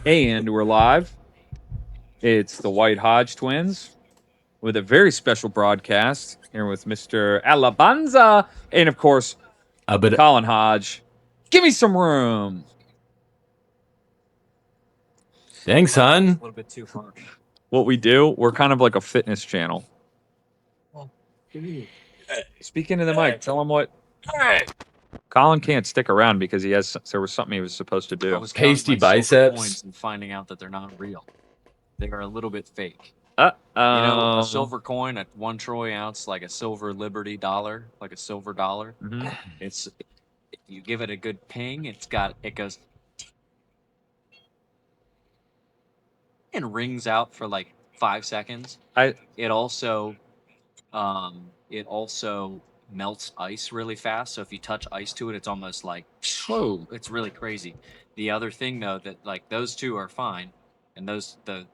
And we're live. It's the White Hodge twins with a very special broadcast here with Mr. Alabanza and, of course, Abba, Colin Hodge. Give me some room. thanks, A son. little bit too harsh. What we do, we're kind of like a fitness channel. Speaking to the mic, tell him what. Colin can't stick around because there was something he was supposed to I do. was counting Pasty my silver biceps. coins and finding out that they're not real. They are a little bit fake. Uh-oh. You know, a silver coin at 1 troy ounce, like a silver Liberty dollar, like a silver dollar. Mhm. It's if you give it a good ping, it goes and rings out for like 5 seconds. It also melts ice really fast. So if you touch ice to it, it's almost like whoa. It's really crazy. The other thing though, that like those two are fine, and those the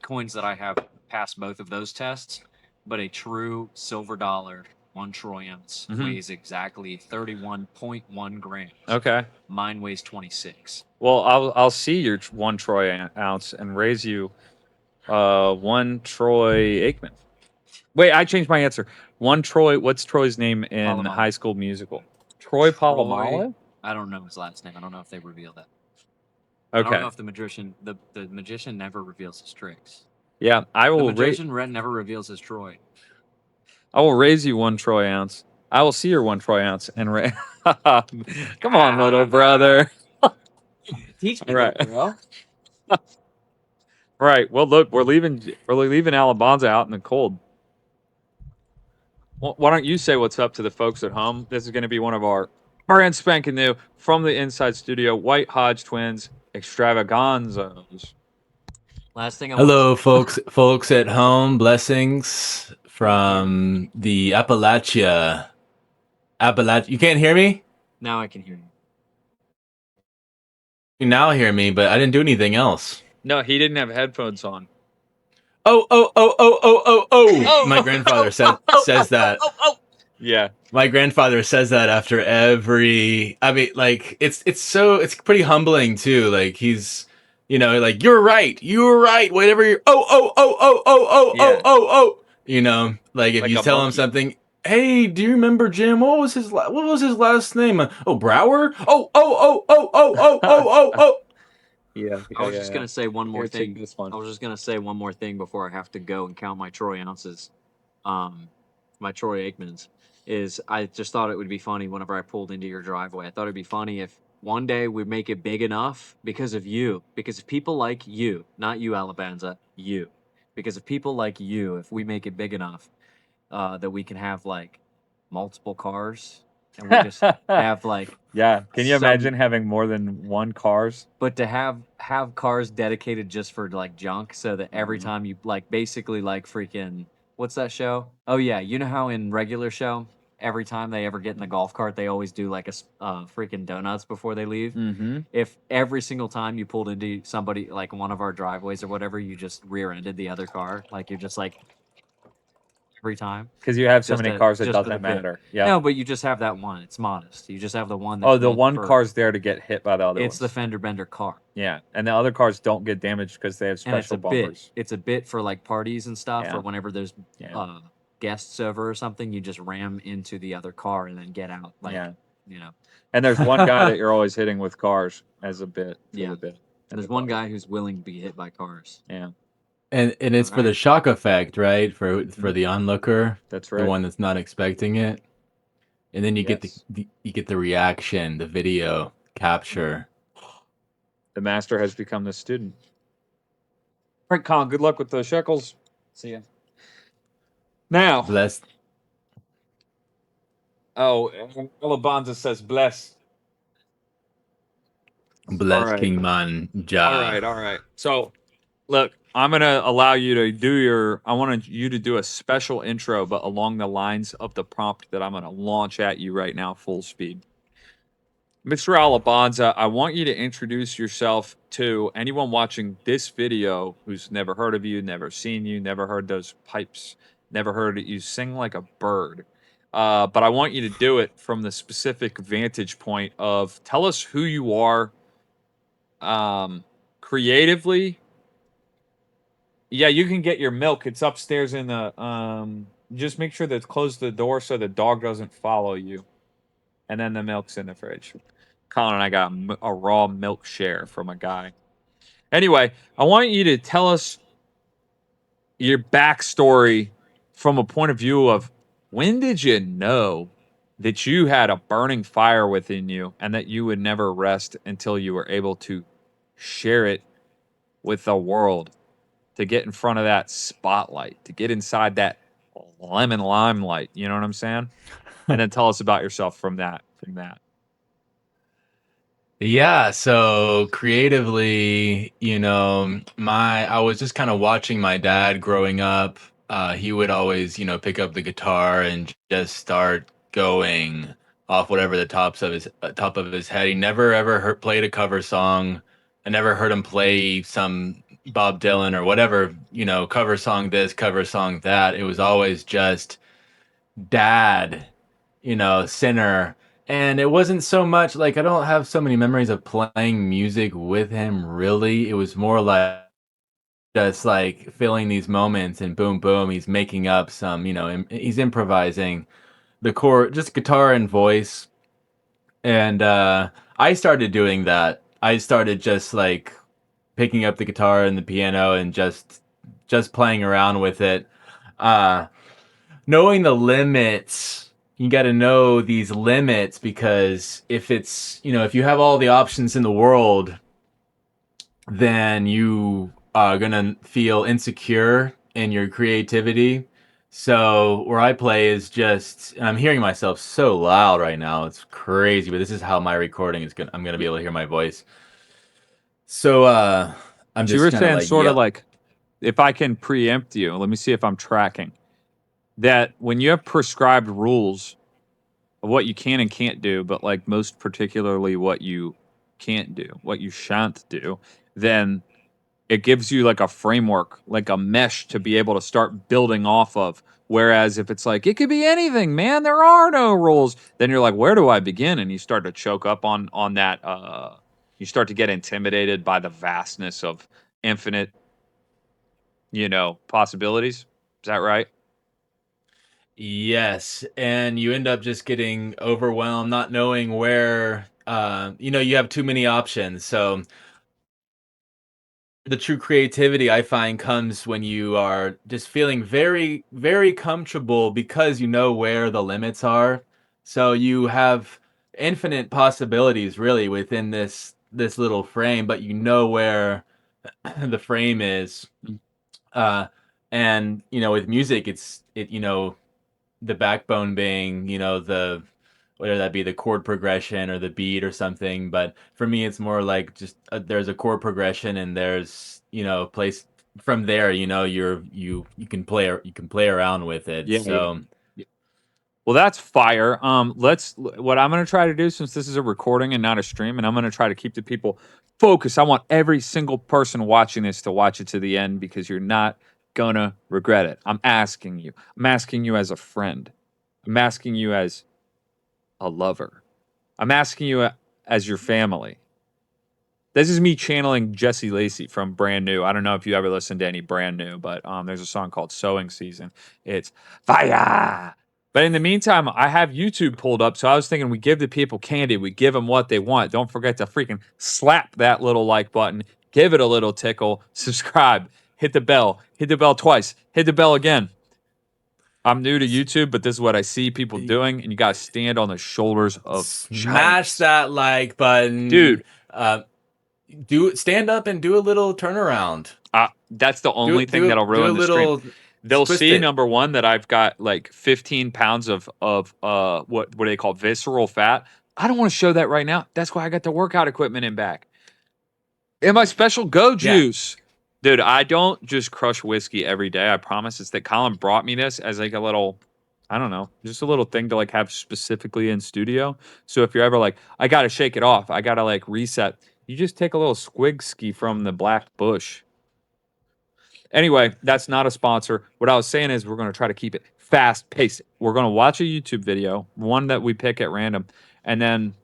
coins that I have pass both of those tests. But a true silver dollar 1 troy ounce weighs exactly 31.1 grams. Okay. Mine weighs 26. Well, I'll see your 1 troy ounce and raise you 1 Troy Aikman. Wait, I changed my answer. 1 Troy. What's Troy's name in Polamalu. High School Musical? Troy Polamalu? I don't know his last name. I don't know if they reveal that. Okay. I don't know if the magician never reveals his tricks. Yeah, The magician never reveals his Troy. I will raise you 1 troy ounce. I will see your 1 troy ounce and come on, little brother. Teach me, Right. bro. Right. Well, look, we're leaving Alabanza out in the cold. Well, why don't you say what's up to the folks at home? This is going to be one of our brand spanking new from the inside studio, White Hodge Twins extravaganzas. Last thing I Hello, folks at home. Blessings from the Appalachia. You can't hear me? Now I can hear you. You now hear me, but I didn't do anything else. No, he didn't have headphones on. Oh. My grandfather says that. Yeah. My grandfather says that after every. I mean, like it's pretty humbling too. Like he's, like you're right, whatever. You're You know, like if Like you a tell him monkey. something. Hey, do you remember Jim? What was his last name? Brower. Yeah. I was just gonna say one more Here, take thing. this one. I was just gonna say one more thing before I have to go and count my troy ounces. My Troy Aikmans is I just thought it would be funny whenever I pulled into your driveway. I thought it'd be funny if one day we make it big enough because of you, because of people like you, not you, Alabanza, you, because of people like you. If we make it big enough, that we can have like multiple cars, and we just have like Yeah. Can you some- imagine having more than 1 cars? but to have cars dedicated just for like junk, so that every time you like basically like freaking what's that show? Oh yeah, you know how in regular show every time they ever get in the golf cart they always do like a freaking donuts before they leave. Mm-hmm. If every single time you pulled into somebody like one of our driveways or whatever, you just rear-ended the other car, like you're just like every time. Because you have so Just many a- cars, it just for the doesn't bit. matter. Yeah. No, but you just have that one. It's modest. You just have the one. That's Oh, the meant one for- car's there to get hit by the other It's the ones. fender bender car. Yeah, and the other cars don't get damaged because they have And it's special a bumpers. bit. It's a bit for like parties and stuff, Yeah. or whenever there's Yeah. guests over or something. You just ram into the other car and then get out. Like, Yeah. you know. And there's one guy that you're always hitting with cars as a bit. For Yeah. the bit. And there's one guy who's willing to be hit by cars. Yeah, And it's for the shock effect, right? For the onlooker, that's right. the one that's not expecting it, and then you get Yes. you get the reaction, the video capture. The master has become the student. All right, Colin, good luck with the shekels. See ya. Now, Blessed. Alabanza says bless. Bless All right. King Man Jah. All right. So, look, I'm gonna allow you to do I wanted you to do a special intro, but along the lines of the prompt that I'm gonna launch at you right now, full speed. Mr. Alabanza, I want you to introduce yourself to anyone watching this video who's never heard of you, never seen you, never heard those pipes, never heard you sing like a bird. But I want you to do it from the specific vantage point of tell us who you are, creatively, yeah, you can get your milk. It's upstairs in the just make sure that close the door so the dog doesn't follow you. And then the milk's in the fridge. Colin and I got a raw milk share from a guy. Anyway, I want you to tell us your backstory from a point of view of when did you know that you had a burning fire within you and that you would never rest until you were able to share it with the world, to get in front of that spotlight, to get inside that lemon limelight. You know what I'm saying? And then tell us about yourself from that. Yeah, so creatively, I was just kind of watching my dad growing up. He would always, pick up the guitar and just start going off whatever the top of his head. He never ever played a cover song. I never heard him play some Bob Dylan or whatever, cover song this, cover song that. It was always just dad, sinner. And it wasn't so much like I don't have so many memories of playing music with him, really. It was more like just like filling these moments and boom, boom, he's making up some, he's improvising the chord, just guitar and voice. And I started doing that. I started just like picking up the guitar and the piano and just playing around with it. Uh, Knowing the limits, you got to know these limits, because if you have all the options in the world, then you are going to feel insecure in your creativity. So where I play is just, and I'm hearing myself so loud right now. It's crazy, but this is how my recording is I'm going to be able to hear my voice. So I'm So you just were kind of saying like, sort of yep. like, if I can preempt you, let me see if I'm tracking. That when you have prescribed rules of what you can and can't do, but like most particularly what you can't do, what you shan't do, then it gives you like a framework, like a mesh to be able to start building off of. Whereas if it's like, it could be anything, man, there are no rules, then you're like, where do I begin? And you start to choke up on that. You start to get intimidated by the vastness of infinite, possibilities. Is that right? Yes, and you end up just getting overwhelmed, not knowing where, you have too many options. So the true creativity I find comes when you are just feeling very, very comfortable because you know where the limits are. So you have infinite possibilities really within this little frame, but you know where the frame is. Uh, and with music, the backbone being, the whether that be the chord progression or the beat or something. But for me, it's more like just there's a chord progression and there's place from there. You can play around with it. Yeah. So Well, that's fire. What I'm gonna try to do, since this is a recording and not a stream, and I'm gonna try to keep the people focused. I want every single person watching this to watch it to the end because you're not gonna regret it. I'm asking you. I'm asking you as a friend. I'm asking you as a lover. I'm asking you as your family. This is me channeling Jesse Lacey from Brand New. I don't know if you ever listened to any Brand New, but there's a song called Sowing Season. It's fire. But in the meantime, I have YouTube pulled up. So I was thinking we give the people candy. We give them what they want. Don't forget to freaking slap that little like button. Give it a little tickle. Subscribe. Hit the bell. Hit the bell twice. Hit the bell again. I'm new to YouTube, but this is what I see people doing. And you got to stand on the shoulders of smash giants. that like button, Dude. Stand up and do a little turnaround. That's the only thing that'll Do a ruin the stream. little. They'll Twist see it. number one that I've got like 15 pounds of what do they call visceral fat. I don't want to show that right now. That's why I got the workout equipment in back. And my special go Yeah. juice. Dude, I don't just crush whiskey every day. I promise. It's that Colin brought me this as like a little, I don't know, just a little thing to like have specifically in studio. So if you're ever like, I gotta shake it off, I gotta like reset, you just take a little squig ski from the black bush. Anyway, that's not a sponsor. What I was saying is we're going to try to keep it fast paced. We're going to watch a YouTube video, one that we pick at random, and then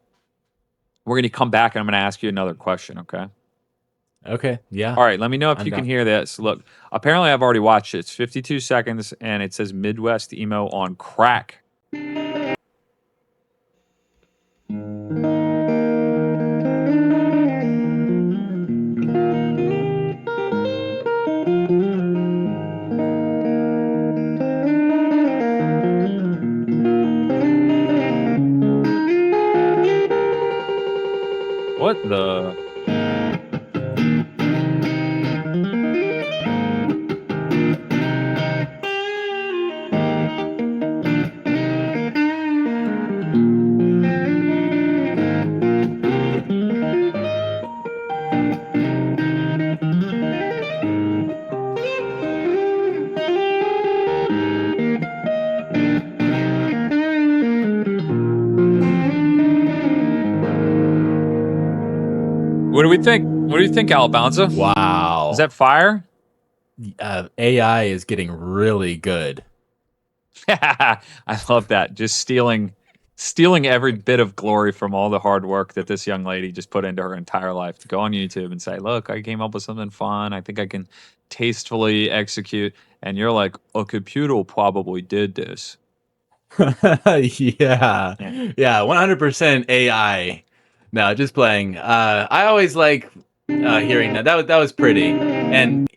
we're going to come back and I'm going to ask you another question, okay? Okay. Yeah. All right, let me know if I'm you can down. hear this. Look, apparently I've already watched it. It's 52 seconds and it says Midwest emo on crack. What the? What do we think? What do you think, Alabanza? Wow. Is that fire? AI is getting really good. I love that. Just stealing every bit of glory from all the hard work that this young lady just put into her entire life to go on YouTube and say, "Look, I came up with something fun. I think I can tastefully execute." And you're like, "A computer probably did this." Yeah. Yeah. Yeah, 100% AI. No, just playing. I always like hearing that. That was pretty. And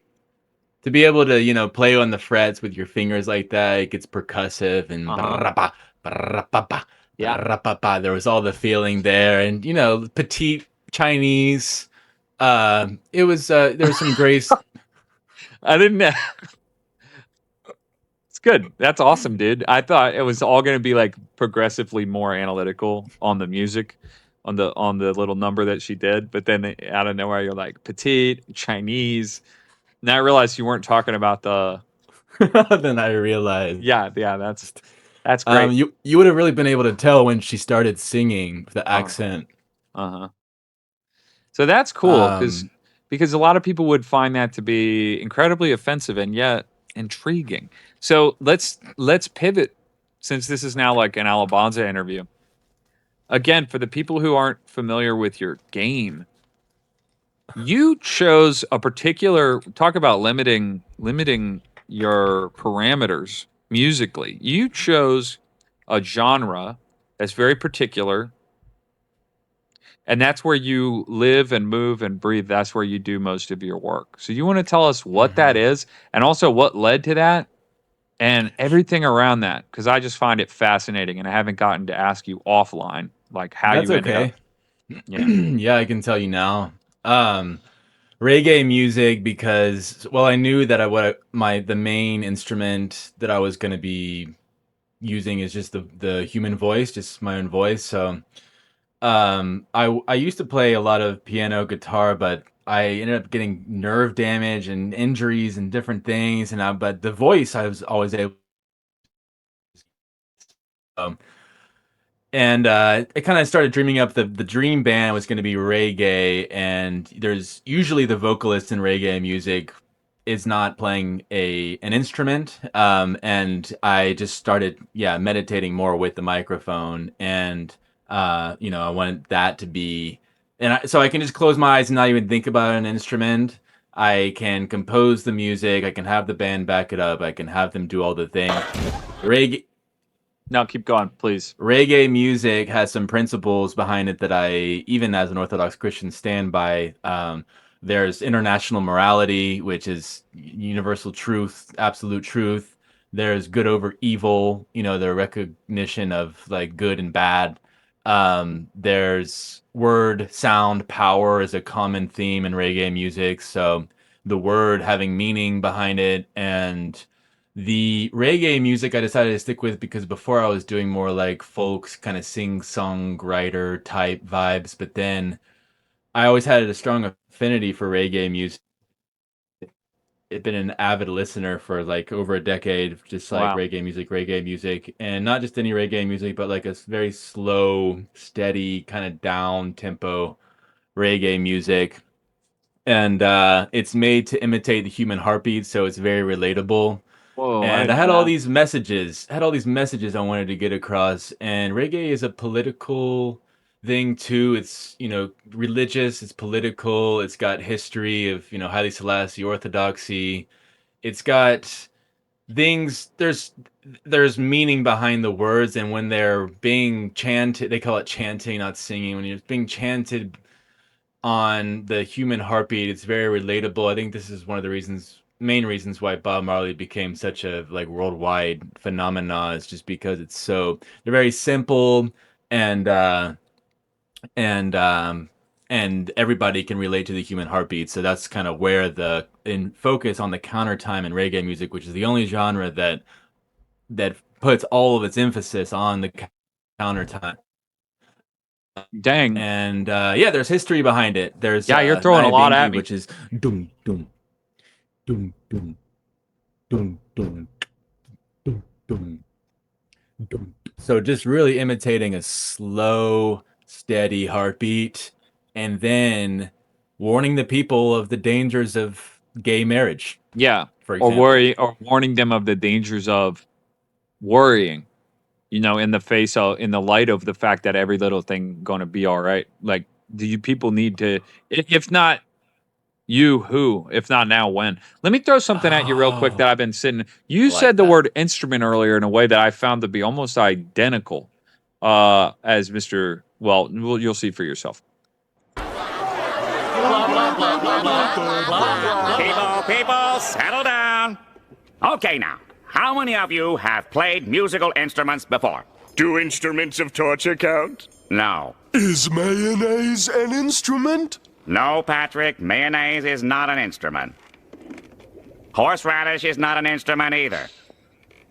to be able to, play on the frets with your fingers like that, it gets percussive and Uh-huh. Yeah. there was all the feeling there. And, petite Chinese. It was there was some grace. I didn't It's good. That's awesome, dude. I thought it was all going to be like progressively more analytical on the music, on the little number that she did, but then out of nowhere you're like petite Chinese. Now I realized you weren't talking about the Then I realized. yeah, that's great. You would have really been able to tell when she started singing the Uh-huh. accent. Uh-huh. So that's cool Um, because a lot of people would find that to be incredibly offensive and yet intriguing. So let's pivot since this is now like an Alabanza interview. Again, for the people who aren't familiar with your game, you chose a particular talk about limiting your parameters musically. You chose a genre that's very particular, and that's where you live and move and breathe. That's where you do most of your work. So you want to tell us what that mhm. is and also what led to that and everything around that because I just find it fascinating and I haven't gotten to ask you offline like how That's you ended up. okay. Yeah. Yeah, I can tell you now. Um, Reggae music because I knew that the main instrument that I was going to be using is just the human voice, just my own voice. So I used to play a lot of piano, guitar, but I ended up getting nerve damage and injuries and different things. But the voice I was always able. Um, and I kind of started dreaming up the dream band was going to be reggae, and there's usually the vocalist in reggae music is not playing an instrument, and I just started meditating more with the microphone, and I wanted that to be, so I can just close my eyes and not even think about an instrument. I can compose the music, I can have the band back it up, I can have them do all the things. Reggae Now keep going, please. reggae music has some principles behind it that I, even as an Orthodox Christian, stand by. There's international morality, which is universal truth, absolute truth. There's good over evil, the recognition of like good and bad. There's word, sound, power is a common theme in reggae music. So the word having meaning behind it, and the reggae music I decided to stick with because before I was doing more like folks kind of sing-songwriter type vibes, but then I always had a strong affinity for reggae music. I've been an avid listener for like over a decade, just like Wow. reggae music, and not just any reggae music, but like a very slow, steady, kind of down tempo reggae music. And it's made to imitate the human heartbeat, so it's very relatable. Whoa, I And I didn't know had all that. these messages, I wanted to get across. And reggae is a political thing too. It's, religious, it's political, it's got history of, Haile Selassie, Orthodoxy. It's got things, there's meaning behind the words, and when they're being chanted, they call it chanting, not singing. When you're being chanted on the human heartbeat, it's very relatable. I think this is one of the main reasons why Bob Marley became such a worldwide phenomenon, is just because they're very simple, and and um and everybody can relate to the human heartbeat. So that's kind of where the in focus on the counter time in reggae music, which is the only genre that puts all of its emphasis on the counter time. Dang. And yeah, there's history behind it. There's Yeah, you're throwing a lot at me. which is dum dum dum dum dum dum dum dum dum. So just really imitating a slow, steady heartbeat, and then warning the people of the dangers of gay marriage. Yeah. For example. Or warning them of the dangers of worrying, in the light of the fact that every little thing going to be all right. Like, do you people need to, if not you, who? If not now, when? Let me throw something at you real quick that I've been sitting. You said the word instrument earlier in a way that I found to be almost identical as Mr. Well, you'll see for yourself. People, settle down. Okay, now, how many of you have played musical instruments before? Do instruments of torture count? No. Is mayonnaise an instrument? No, Patrick, mayonnaise is not an instrument. Horseradish is not an instrument either.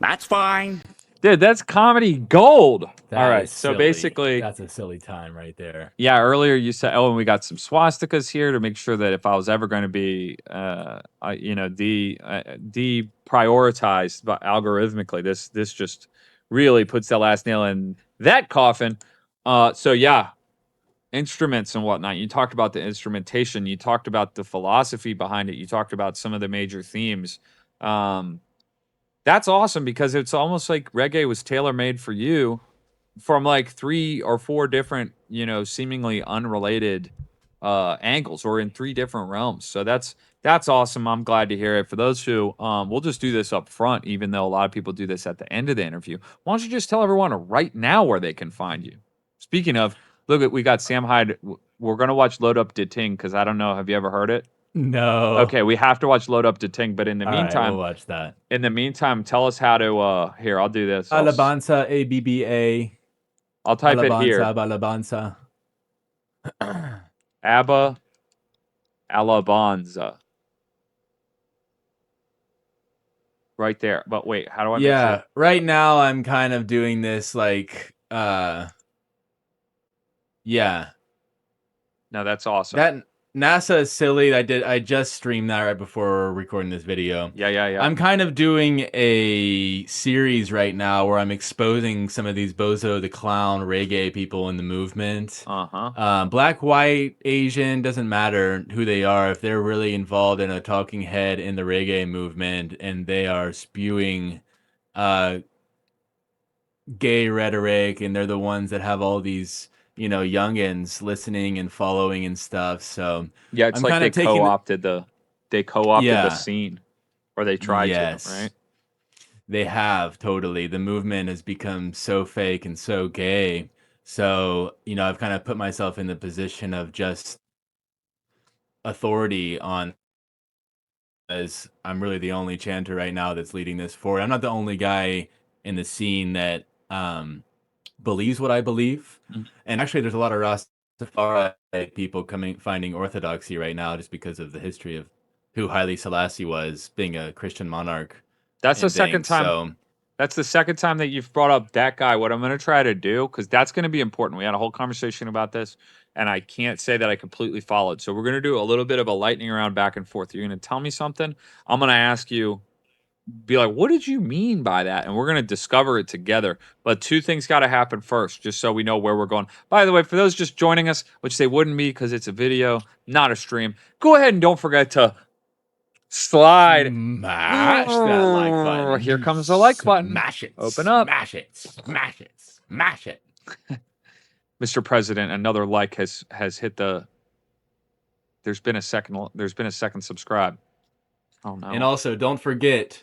That's fine. Dude, that's comedy gold. That all right, is so silly. basically, That's a silly time right there. yeah, earlier you said, and we got some swastikas here to make sure that if I was ever going to be, deprioritized but algorithmically, this just really puts that last nail in that coffin. So yeah, instruments and whatnot. You talked about the instrumentation. You talked about the philosophy behind it. You talked about some of the major themes. That's awesome, because it's almost like reggae was tailor-made for you from like 3 or 4 different, seemingly unrelated angles, or in 3 different realms. So that's awesome. I'm glad to hear it. For those who, we'll just do this up front, even though a lot of people do this at the end of the interview. Why don't you just tell everyone right now where they can find you? Speaking of, look, we got Sam Hyde. We're going to watch Load Up to Ting, because I don't know. Have you ever heard it? No. Okay, we have to watch Load Up to Ting, but in the All right, meantime, we'll watch that. in the meantime, tell us how to, here, I'll do this. Alabanza, ABBA. I'll type it here. Abba Alabanza. Abba Alabanza. Right there. But wait, how do I make sure? Right now I'm kind of doing this yeah. No, that's awesome. That NASA is silly. I just streamed that right before recording this video. Yeah. I'm kind of doing a series right now where I'm exposing some of these Bozo the Clown reggae people in the movement. Black, white, Asian, doesn't matter who they are. If they're really involved in a talking head in the reggae movement and they are spewing gay rhetoric, and they're the ones that have all these youngins listening and following and stuff. So yeah, it's I'm like kinda they taking co-opted the scene, or they tried to, right? They have, totally. The movement has become so fake and so gay. So, I've kind of put myself in the position of just authority on, as I'm really the only chanter right now that's leading this forward. I'm not the only guy in the scene that believes what I believe. And actually there's a lot of Rastafari people finding orthodoxy right now, just because of the history of who Haile Selassie was, being a Christian monarch. That's the second time. So, that's the second time that you've brought up that guy. What I'm going to try to do, because that's going to be important. We had a whole conversation about this, and I can't say that I completely followed. So we're going to do a little bit of a lightning round back and forth. You're going to tell me something. I'm going to ask you, be like, what did you mean by that? And we're going to discover it together. But 2 things got to happen first, just so we know where we're going. By the way, for those just joining us, which they wouldn't be because it's a video, not a stream, go ahead and don't forget to slide. Smash that like button. Here comes the like button. Smash it. Open up. Smash it. Smash it. Smash it. Mr. President, another like has hit the. There's been a second subscribe. Oh no! And also, don't forget,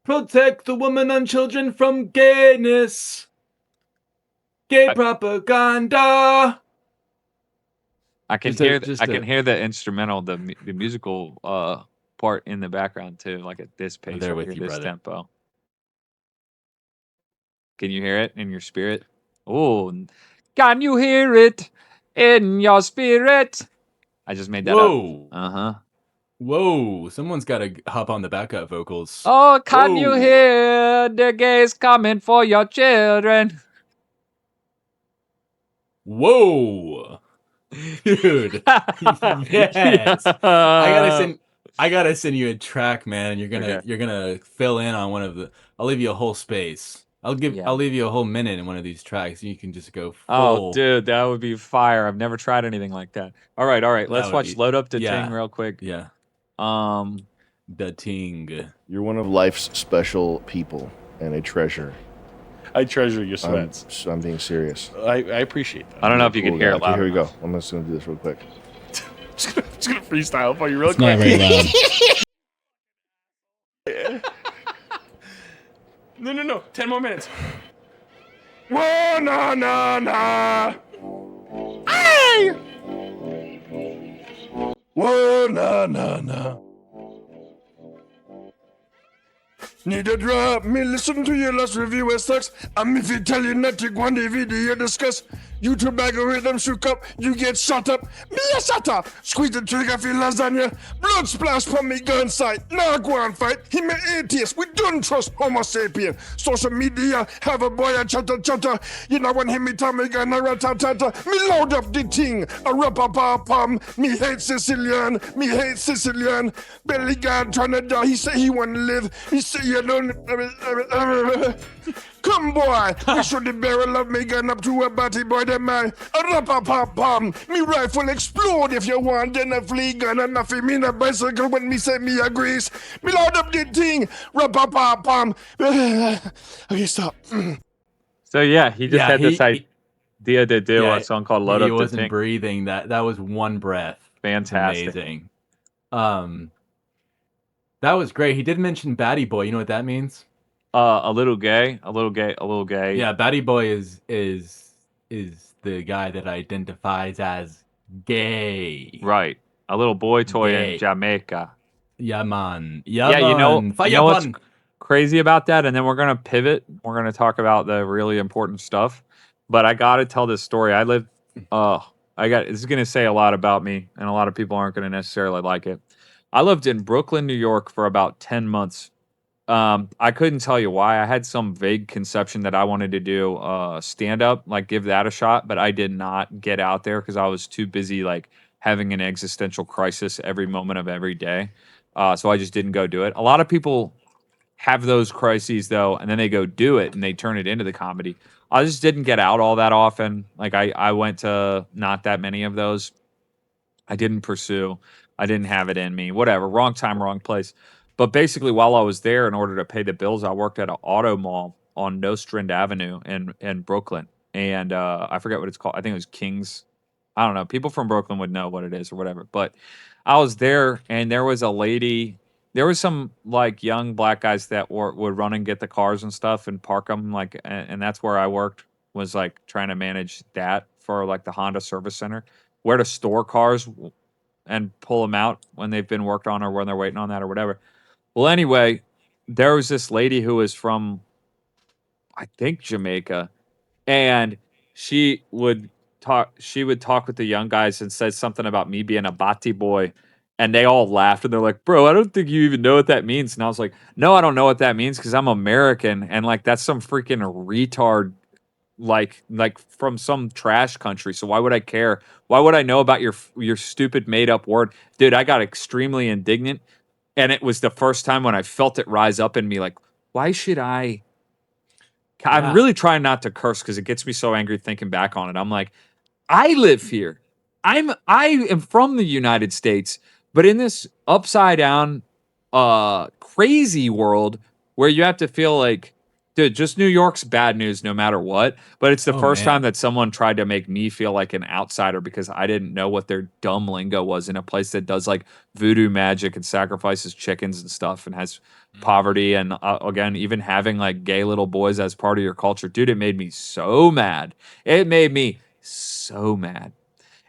protect the women and children from gayness. Gay propaganda. I can hear the instrumental, the musical part in the background too, like at this pace, there right with here, you, this brother. tempo. Can you hear it in your spirit? Oh, can you hear it in your spirit? I just made that Whoa. up. Uh-huh. Whoa, someone's got to hop on the backup vocals. Oh, can you Whoa. hear the gays coming for your children? Whoa. Dude. Yes. I gotta send you a track, man. You're gonna fill in on one of the. I'll leave you a whole space. I'll leave you a whole minute in one of these tracks. You can just go full. Oh, dude, that would be fire. I've never tried anything like that. All right. Let's watch Load Up the Ting real quick. Yeah. The Ting. You're one of life's special people and a treasure. I treasure your sweats. I'm being serious. I appreciate that. I don't know if you can hear it loud. Here we go. I'm just going to do this real quick. just gonna freestyle for you real It's quick. not very loud. No. 10 more minutes. Whoa, na. Hey! Whoa, na. Need a drop, me listen to your last review as sucks. I'm if you tell you not to go on the video discuss. YouTube algorithm shook up, you get shut up. Me a shut up. Squeeze the trigger for lasagna. Blood splash from me gun sight. Now go and fight. He me atheist. We don't trust Homo sapien. Social media have a boy a chatter. You know when him me tell me gonna rat-a-tata. Me load up the thing. A rap-a-pam. Me hate Sicilian. Belly God trying to die. He say he wanna live. He say you don't. Come boy, we should the barrel of me gun up to a batty boy the man. A rap-a-pam. Me rifle explode if you want. Then a flea gun and nothing me a bicycle when me say me agrees. Me load up the thing. Rap-a-pam. Okay, stop. So yeah, he just had this idea to do a song called Load Up the Ting. He wasn't breathing. That was one breath. Fantastic. Amazing. That was great. He did mention Batty Boy. You know what that means? A little gay. Yeah, Batty Boy is the guy that identifies as gay. Right. A little boy toy Gay. in Jamaica. Yeah, man. Yeah, you know what's crazy about that? And then we're gonna pivot. We're gonna talk about the really important stuff. But I gotta tell this story. This is gonna say a lot about me, and a lot of people aren't gonna necessarily like it. I lived in Brooklyn, New York for about 10 months. I couldn't tell you why. I had some vague conception that I wanted to do stand-up, like give that a shot, but I did not get out there because I was too busy like having an existential crisis every moment of every day. So I just didn't go do it. A lot of people have those crises though, and then they go do it and they turn it into the comedy. I just didn't get out all that often. Like I went to not that many of those. I didn't pursue. I didn't have it in me. Whatever. Wrong time, wrong place. But basically, while I was there, in order to pay the bills, I worked at an auto mall on Nostrand Avenue in Brooklyn. And I forget what it's called. I think it was King's. I don't know. People from Brooklyn would know what it is or whatever. But I was there, and there was a lady. There was some like young black guys that would run and get the cars and stuff and park them. Like, and that's where I worked. Was like trying to manage that for like the Honda Service Center, where to store cars and pull them out when they've been worked on or when they're waiting on that or whatever. Well, anyway, there was this lady who was from, I think, Jamaica, and she would talk with the young guys and said something about me being a bati boy, and they all laughed and they're like, "Bro, I don't think you even know what that means." And I was like, "No, I don't know what that means because I'm American, and like that's some freaking retard." Like from some trash country. So why would I care? Why would I know about your stupid made up word? Dude, I got extremely indignant. And it was the first time when I felt it rise up in me. Like, why should I? I'm really trying not to curse because it gets me so angry thinking back on it. I'm like, I live here. I am from the United States, but in this upside down, crazy world where you have to feel like Dude, just New York's bad news no matter what. But it's the Oh, first man. time that someone tried to make me feel like an outsider because I didn't know what their dumb lingo was in a place that does like voodoo magic and sacrifices chickens and stuff and has poverty. And again, even having like gay little boys as part of your culture. Dude, it made me so mad. It made me so mad.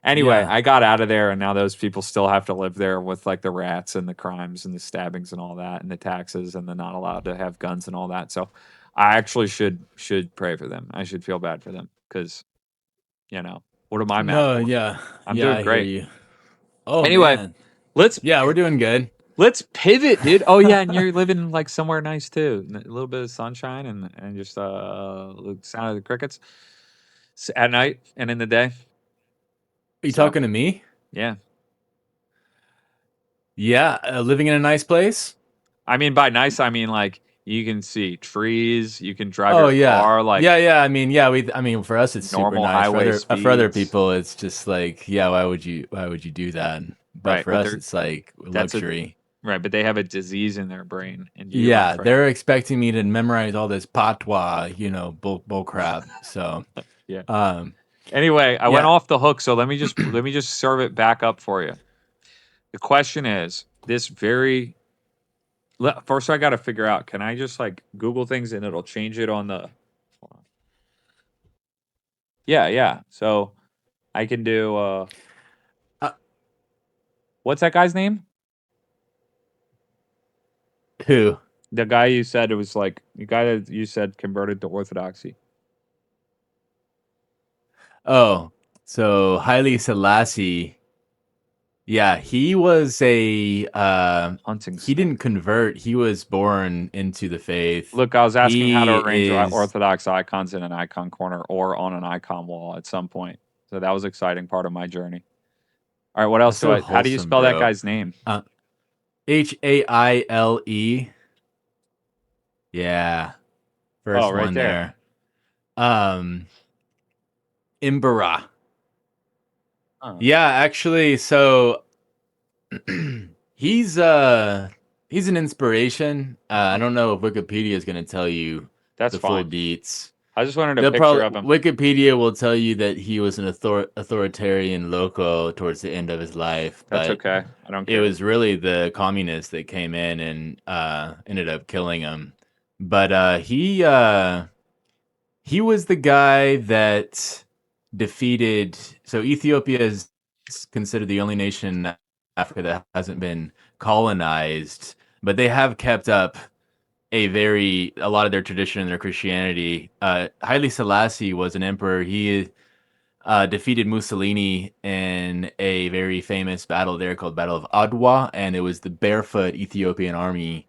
Anyway, Yeah. I got out of there, and now those people still have to live there with like the rats and the crimes and the stabbings and all that, and the taxes, and the not allowed to have guns and all that. So, I actually should pray for them. I should feel bad for them because what am I mad No, for? yeah. I'm Yeah, doing I hear great. you. Oh, Anyway, man. let's Yeah, we're doing good. pivot, dude. Oh yeah, and you're living like somewhere nice too. A little bit of sunshine and just the sound of the crickets at night and in the day. Are you So talking to me? yeah. Yeah, living in a nice place? I mean, by nice, I mean like you can see trees, you can drive Oh, your yeah. car, like Yeah, I mean, for us, it's super normal nice. For highway other speeds. people, it's just like, yeah, why would you do that? But Right, for but us, it's like that's a luxury. right, but they have a disease in their brain, and you, my Yeah, friend, they're expecting me to memorize all this patois, bull crap. So, yeah. um, Anyway, I went yeah. off the hook, so let me just serve it back up for you. The question is this very first I got to figure out, can I just like Google things and it'll change it on the hold on. Yeah. So I can do Uh, what's that guy's name? Who? The guy you said it was like the guy that you said converted to Orthodoxy. Oh, so Haile Selassie. Yeah, he was Hunting he snake. didn't convert. He was born into the faith. Look, I was asking how to He arrange is Orthodox icons in an icon corner or on an icon wall at some point. So that was exciting part of my journey. All right, what that's else so how do you wholesome, spell that bro. guy's name? Haile. Yeah. Oh, First right one there. there. Imbara. Oh. Yeah, actually, so he's an inspiration. I don't know if Wikipedia is going to tell you That's the full fine. deets. I just wanted a They'll picture probably of him. Wikipedia will tell you that he was an authoritarian loco towards the end of his life, That's but okay. I don't it care. was really the communists that came in and ended up killing him. But he was the guy that defeated. So Ethiopia is considered the only nation in Africa that hasn't been colonized, but they have kept up a lot of their tradition and their Christianity. Haile Selassie was an emperor. He defeated Mussolini in a very famous battle there called Battle of Adwa, and it was the barefoot Ethiopian army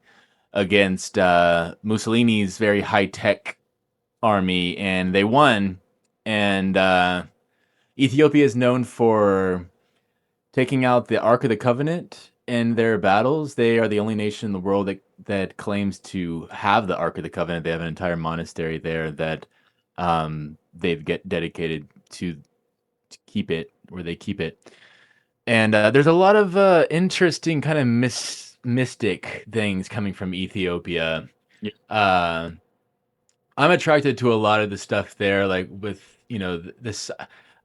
against Mussolini's very high tech army, and they won. And Ethiopia is known for taking out the Ark of the Covenant in their battles. They are the only nation in the world that claims to have the Ark of the Covenant. They have an entire monastery there that they've get dedicated to keep it, where they keep it. And there's a lot of interesting kind of mystic things coming from Ethiopia. Yeah. I'm attracted to a lot of the stuff there, like with this.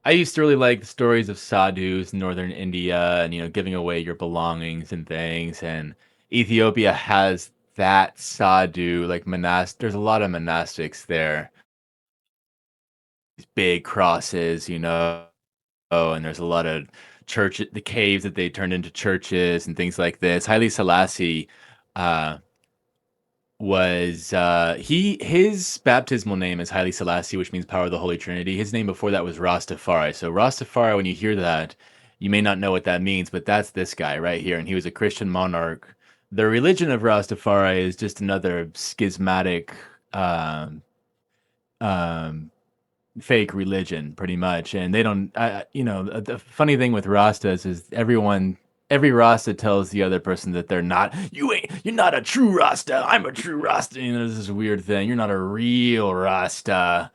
I used to really like the stories of sadhus in northern India, and giving away your belongings and things. And Ethiopia has that sadhu, like There's a lot of monastics there. These big crosses, and there's a lot of the caves that they turned into churches and things like this. Haile Selassie was his baptismal name is Haile Selassie, which means power of the Holy Trinity. His name before that was Rastafari. So Rastafari, when you hear that, you may not know what that means, but that's this guy right here, and he was a Christian monarch. The religion of Rastafari is just another schismatic fake religion, pretty much. And they don't the funny thing with Rastas is every Rasta tells the other person that you're not a true Rasta. I'm a true Rasta. There's this weird thing. You're not a real Rasta.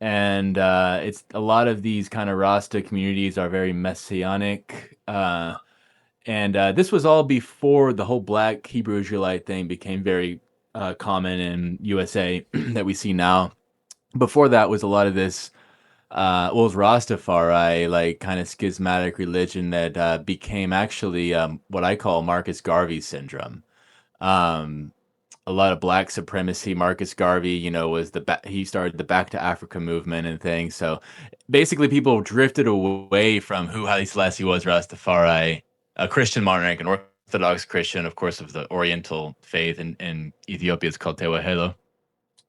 And it's a lot of these kind of Rasta communities are very messianic. And this was all before the whole Black Hebrew Israelite thing became very common in USA that we see now. Before that was a lot of this, well, it was Rastafari, like kind of schismatic religion that became actually what I call Marcus Garvey syndrome. Um, a lot of black supremacy. Marcus Garvey, was he started the Back to Africa movement and things. So basically, people drifted away from who Haile Selassie was, Rastafari, a Christian monarch, an Orthodox Christian, of course, of the Oriental faith. In Ethiopia, it's called Tewahedo.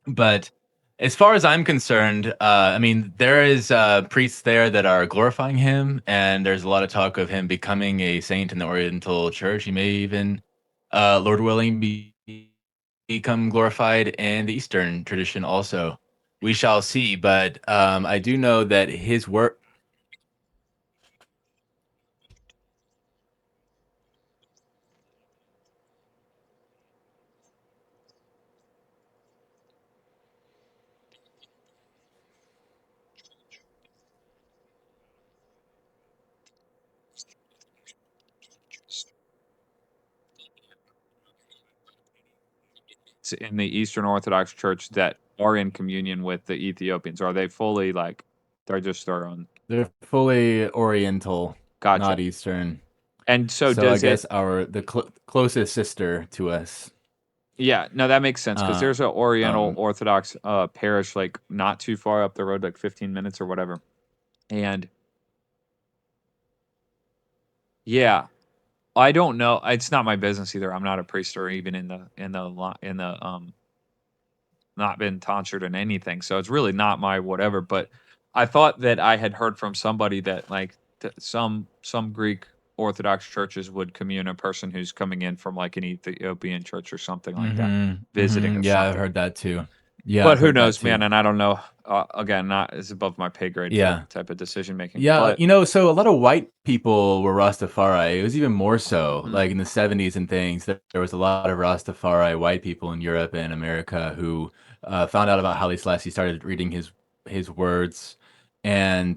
But as far as I'm concerned, I mean, there is priests there that are glorifying him, and there's a lot of talk of him becoming a saint in the Oriental Church. He may even, Lord willing, become glorified in the Eastern tradition also. We shall see. But I do know that his work. In the Eastern Orthodox Church that are in communion with the Ethiopians? Are they fully like they're just their own? They're fully Oriental, Gotcha. not Eastern. And so I does guess it? the closest sister to us. Yeah, no, that makes sense because there's an Oriental Orthodox parish like not too far up the road, like 15 minutes or whatever. And yeah, I don't know. It's not my business either. I'm not a priest or even in the not been tonsured in anything. So it's really not my whatever. But I thought that I had heard from somebody that like some Greek Orthodox churches would commune a person who's coming in from like an Ethiopian church or something like that, visiting or Yeah, something. I've heard that too. Yeah, But I've who heard that knows, too. man? And I don't know. Again, not is above my pay grade Yeah. type of decision making. Yeah, But so a lot of white people were Rastafari. It was even more so, Mhm. like in the 70s and things. There was a lot of Rastafari white people in Europe and America who found out about Haile Selassie, started reading his words, and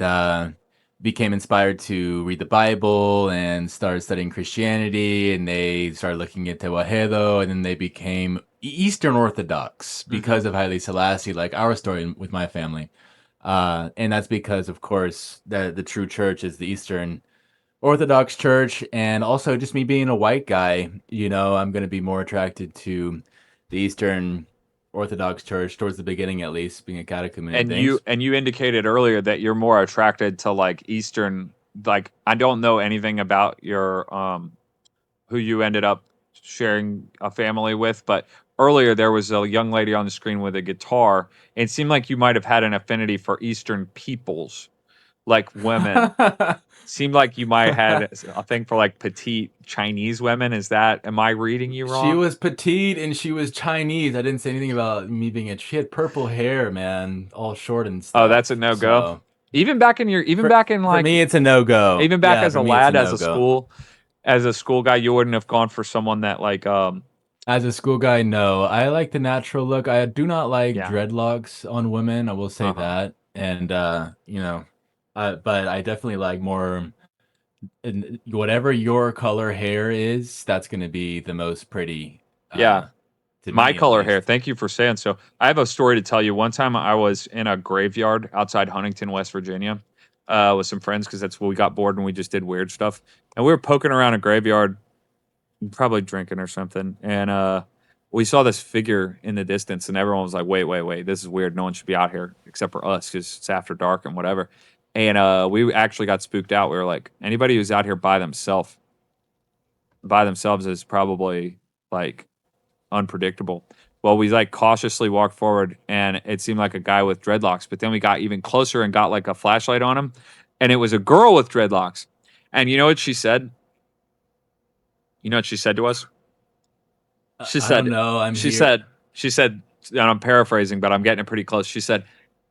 became inspired to read the Bible and started studying Christianity. And they started looking at Tewahedo, and then they became Eastern Orthodox because of Haile Selassie, like our story with my family. And that's because, of course, the true church is the Eastern Orthodox Church, and also just me being a white guy, I'm going to be more attracted to the Eastern Orthodox Church towards the beginning, at least, being a catechumen and things. you indicated earlier that you're more attracted to like Eastern. Like I don't know anything about your who you ended up sharing a family with, but earlier there was a young lady on the screen with a guitar. It seemed like you might have had an affinity for Eastern peoples, like women. Seemed like you might had a thing for like petite Chinese women. Am I reading you wrong? She was petite and she was Chinese. I didn't say anything about me being she had purple hair, man, all short and stuff. Oh, that's a no-go. So, Even back in for me, it's a no-go. even back Yeah, as for a me, it's lad, as a no-go. school guy, you wouldn't have gone for someone that like As a school guy, no. I like the natural look. I do not like Yeah. dreadlocks on women. I will say Uh-huh. that. And but I definitely like more. And whatever your color hair is, that's going to be the most pretty. Yeah. To My me, at color hair. least. Thank you for saying so. I have a story to tell you. One time I was in a graveyard outside Huntington, West Virginia, with some friends because that's where we got bored and we just did weird stuff. And we were poking around a graveyard, probably drinking or something. And we saw this figure in the distance, and everyone was like, wait, this is weird. No one should be out here except for us because it's after dark and whatever. And we actually got spooked out. We were like, anybody who's out here by themselves is probably like unpredictable. Well, we like cautiously walked forward, and it seemed like a guy with dreadlocks. But then we got even closer and got like a flashlight on him, and it was a girl with dreadlocks. And you know what she said? You know what she said to us? She I said, don't know. she said, and I'm paraphrasing, but I'm getting it pretty close. She said,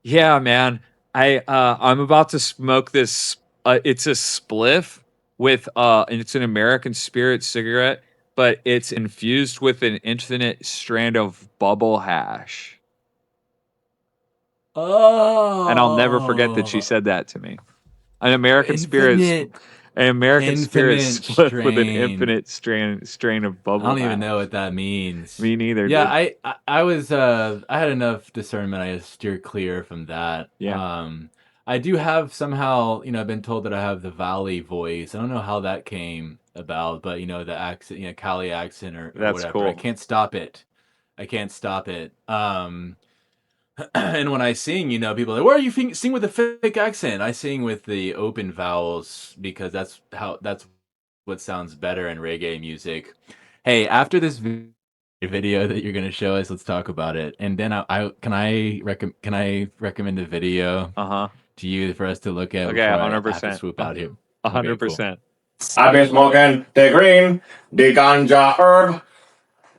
"Yeah, man, I'm about to smoke this. It's a spliff with and it's an American Spirit cigarette, but it's infused with an infinite strand of bubble hash." Oh. And I'll never forget that she said that to me. An American Spirit. Infinite. An American Spirit Infinite split with an strain. infinite strain of bubble. I don't even mash. know what that means. Me neither. Yeah, dude. I was I had enough discernment. I just steer clear from that. Yeah. I do have somehow, I've been told that I have the Valley voice. I don't know how that came about, but the accent, Cali accent or That's whatever. cool. I can't stop it. And when I sing, people are like, "Why are you sing with a fake accent?" I sing with the open vowels because that's what sounds better in reggae music. Hey, after this video that you're gonna show us, let's talk about it. And then can I recommend a video to you for us to look at Okay, before I have to 100%. swoop out here? 100%. I've been smoking the green, the ganja herb.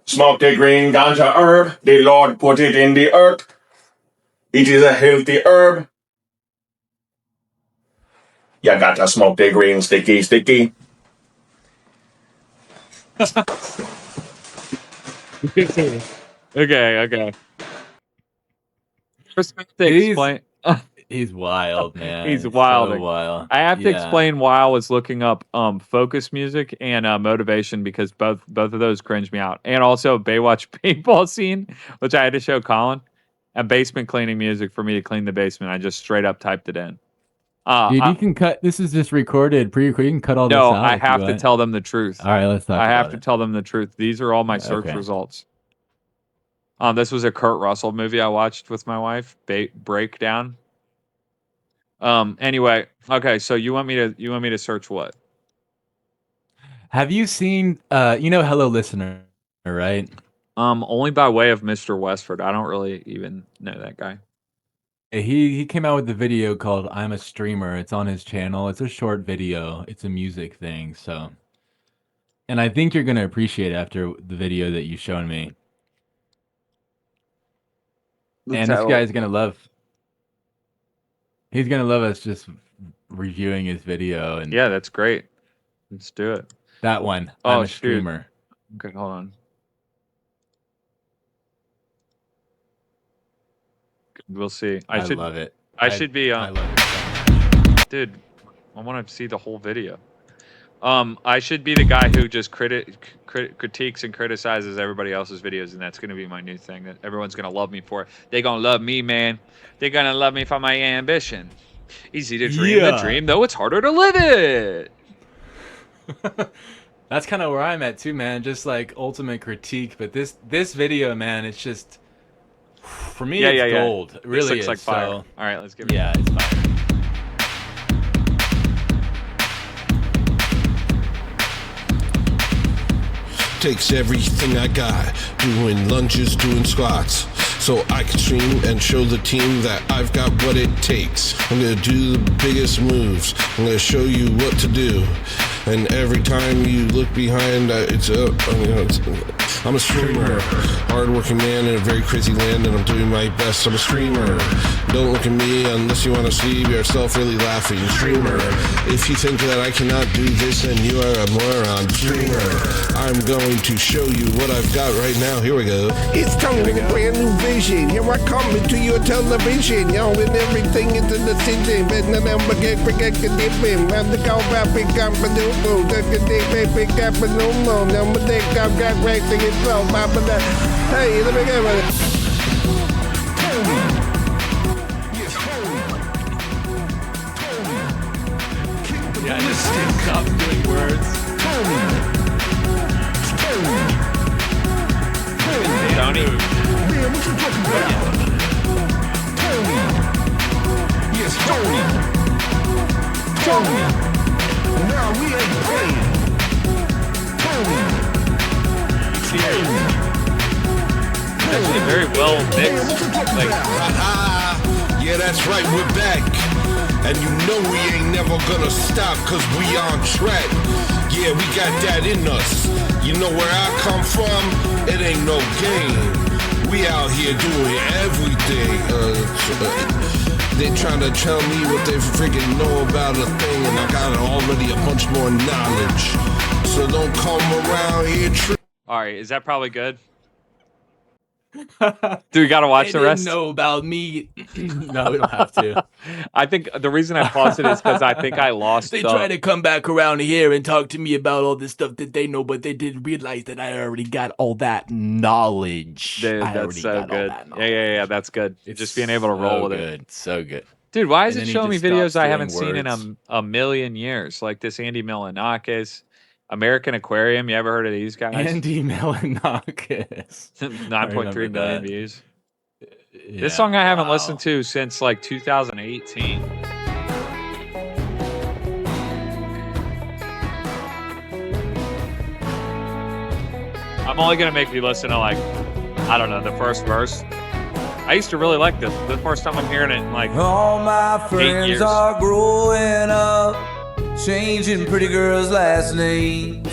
Smoke the green ganja herb. The Lord put it in the earth. It is a healthy herb. You gotta smoke the green sticky, sticky. Okay. First, I have to explain. He's wild, man. He's wild. So wild. I have to explain why I was looking up focus music and motivation because both of those cringe me out. And also Baywatch paintball scene, which I had to show Colin, and basement cleaning music for me to clean the basement. I just straight up typed it in. Dude, you can cut. This is just recorded, pre-recorded. You can cut all this out. No, I have to tell them the truth. All right, let's talk about it. I have to tell them the truth. These are all my search results. This was a Kurt Russell movie I watched with my wife. Breakdown. Anyway, okay. So you want me to search what? Have you seen? Hello Listener, right? Only by way of Mr. Westford. I don't really even know that guy. He came out with the video called "I'm a Streamer." It's on his channel. It's a short video. It's a music thing. So, and I think you're gonna appreciate it after the video that you've shown me. And this guy's gonna love. He's gonna love us just reviewing his video. And yeah, that's great. Let's do it. That one. Oh, I'm a Streamer. Okay, hold on. We'll see. I love it. I should be. I love it. Dude, I want to see the whole video. I should be the guy who just critiques and criticizes everybody else's videos, and that's going to be my new thing. That everyone's going to love me for. They're going to love me, man. They're going to love me for my ambition. Easy to dream the dream, though it's harder to live it. That's kind of where I'm at too, man. Just like ultimate critique, but this video, man, it's just for me, it's gold. It really looks is. like fire. So, all right, let's give it. Yeah, it's fire. Takes everything I got, doing lunges, doing squats, so I can stream and show the team that I've got what it takes. I'm gonna do the biggest moves. I'm gonna show you what to do. And every time you look behind, I'm a streamer, hardworking man in a very crazy land, and I'm doing my best. I'm a streamer. Don't look at me unless you want to see yourself really laughing. Streamer. If you think that I cannot do this, then you are a moron. Streamer. I'm going to show you what I've got right now. Here we go. It's time to a brand new vision. Here I come into your television. Yo, and everything is in the decision. But now I'm going to get the different. I'm the go back, pick up a new move. Pick up a new move. Now I'm going to get great thing. Hey, let me get with it. Yeah, just stop doing words. Tony. Man, what you talking about? Tony. Yes, Tony. Now we ain't playing. Tony. Actually, very well mixed. Like, yeah, that's right, we're back. And you know we ain't never gonna stop, cause we on track. Yeah, we got that in us. You know where I come from? It ain't no game. We out here doing everything. They trying to tell me what they freaking know about a thing, and I got already a bunch more knowledge. So don't come around here. All right, is that probably good? Do we gotta watch They the didn't rest? know about me. No, we don't have to. I think the reason I paused it is because I think I lost. They try to come back around here and talk to me about all this stuff that they know, but they didn't realize that I already got all that knowledge. Dude, I that's already so got all good. that Yeah. That's good. It's Just being able to roll with it. good, so good. Dude, why is And it then he showing me just videos stops I doing haven't seen in words. a million years? Like this Andy Milanakis, American Aquarium. You ever heard of these guys? Andy Milanakis. 9.3 million that. views. Yeah, This song I haven't wow. listened to since like 2018. I'm only gonna make you listen to like, I don't know, the first verse. I used to really like this. The first time I'm hearing it in like all my 8 friends years. are growing up, changing pretty girls' last names.